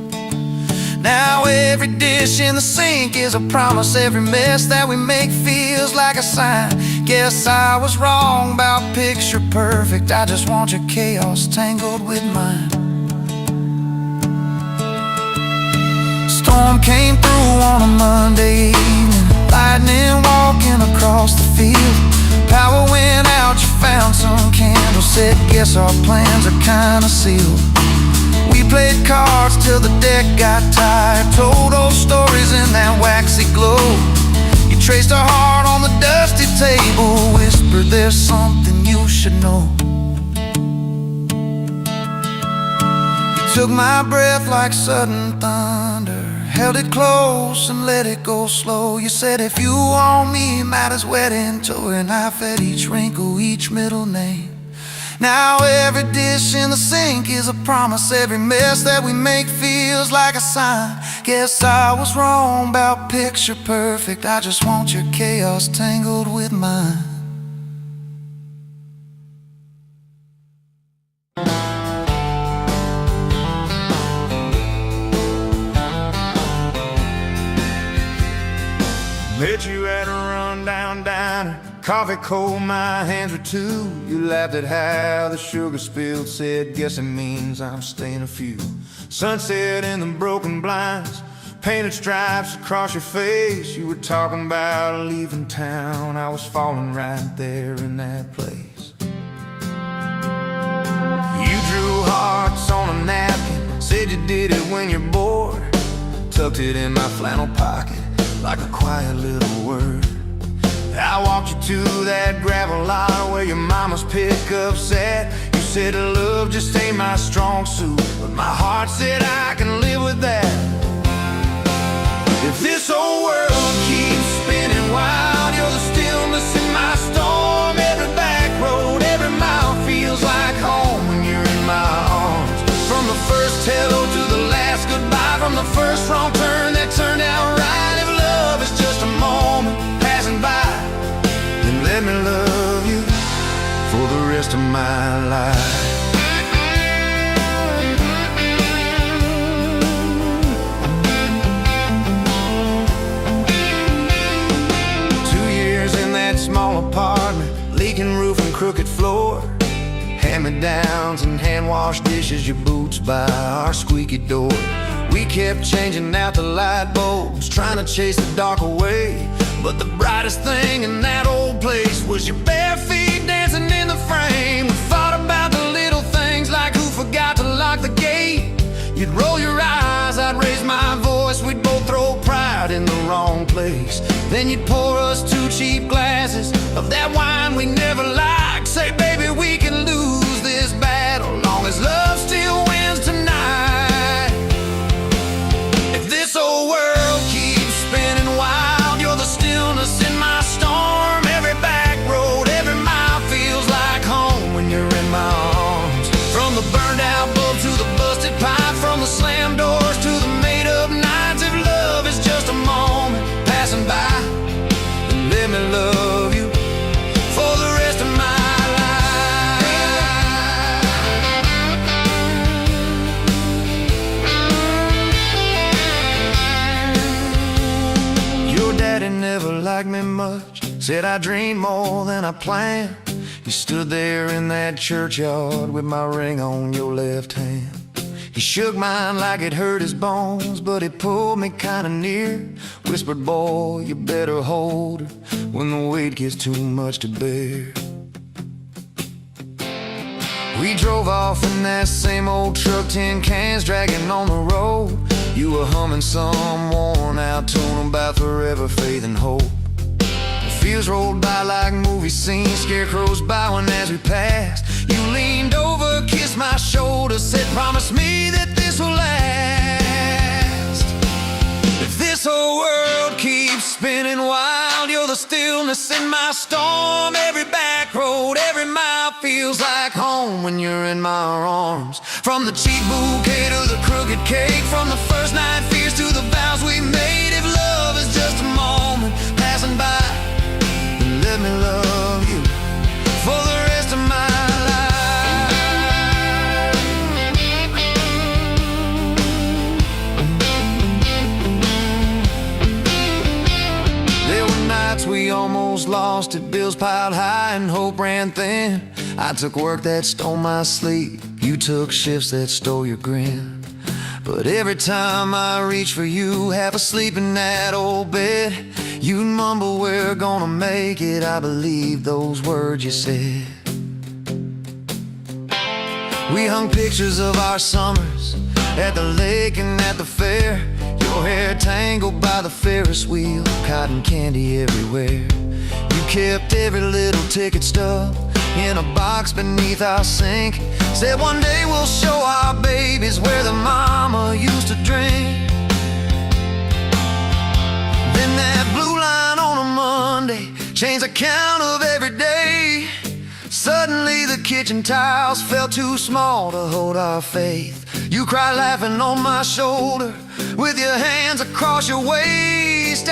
Now every dish in the sink is a promise, every mess that we make feels like a sign. Guess I was wrong about picture perfect, I just want your chaos tangled with mine. Storm came through on a Monday evening, lightning walking across the field. Power went out, you found some candles, said guess our plans are kinda sealed. We played cards till the deck got tired, told old stories in that waxy glow. You traced our heart on the dusty table, whispered there's something you should know. You took my breath like sudden thunder, held it close and let it go slow. You said if you want me, might as well into it, and laugh at each wrinkle, each middle name. Now every dish in the sink is a promise, every mess that we make feels like a sign. Guess I was wrong about picture perfect, I just want your chaos tangled with mine. Met you at a rundown diner, Coffee cold, my hands were too. You laughed at how the sugar spilled, said, guess it means I'm staying a few. Sunset in the broken blinds, painted stripes across your face. You were talking about leaving town. I was falling right there in that place. You drew hearts on a napkin, said you did it when you're bored. Tucked it in my flannel pocket like a quiet little word. I walked you to that gravel lot where your mama's pickup sat. You said love just ain't my strong suit, but my heart said I can live with that. If this old world keeps spinning wild, you're the stillness in my storm. Every back road, every mile feels like home when you're in my arms. From the first hello to the last goodbye, from the first wrong turn that turned out right. If love is just a moment passing by, then let me love you for the rest of my life. 2 years in that small apartment, leaking roof and crooked floor, hand-me-downs and hand-washed dishes, your boots by our squeaky door. We kept changing out the light bulbs, trying to chase the dark away. But the brightest thing in that old place was your bare feet dancing in the frame. We thought about the little things like who forgot to lock the gate. You'd roll your eyes, I'd raise my voice. We'd both throw pride in the wrong place. Then you'd pour us 2 cheap glasses of that wine we never liked. Say, baby, we can lose this battle long as love still wins tonight. If this old world keeps spinning wild, you're the stillness in my storm. Every back road, every mile feels like home when you're in my arms. From the burned out bulb to the busted pipe, from the slammed doors to the made up nights. If love is just a moment passing by, then let me love you for the rest of my Daddy never liked me much, said I dreamed more than I planned. He stood there in that churchyard with my ring on your left hand. He shook mine like it hurt his bones, but he pulled me kinda near, whispered, boy, you better hold her when the weight gets too much to bear. We drove off in that same old truck, tin cans dragging on the road. You were humming some worn-out tune about forever, faith and hope. The fields rolled by like movie scenes, scarecrows bowing as we passed. You leaned over, kissed my shoulder, said, promise me that this will last. If this whole world keeps spinning wild, you're the stillness in my storm. Every back road, every mile feels like home when you're in my arms. From the cheap bouquet to the crooked cake, from the first night fears to the vows we made. If love is just a moment passing by, then let me love you for the rest of my life. There were nights we almost lost it, bills piled high and hope ran thin. I took work that stole my sleep, you took shifts that stole your grin. But every time I reach for you, half asleep in that old bed, you'd mumble, we're gonna make it. I believe those words you said. We hung pictures of our summers at the lake and at the fair. Your hair tangled by the Ferris wheel, cotton candy everywhere. You kept every little ticket stub in a box beneath our sink. Said one day we'll show our babies where the mama used to drink. Then that blue line on a Monday changed the count of every day. Suddenly the kitchen tiles felt too small to hold our faith. You cried laughing on my shoulder with your hands across your waist.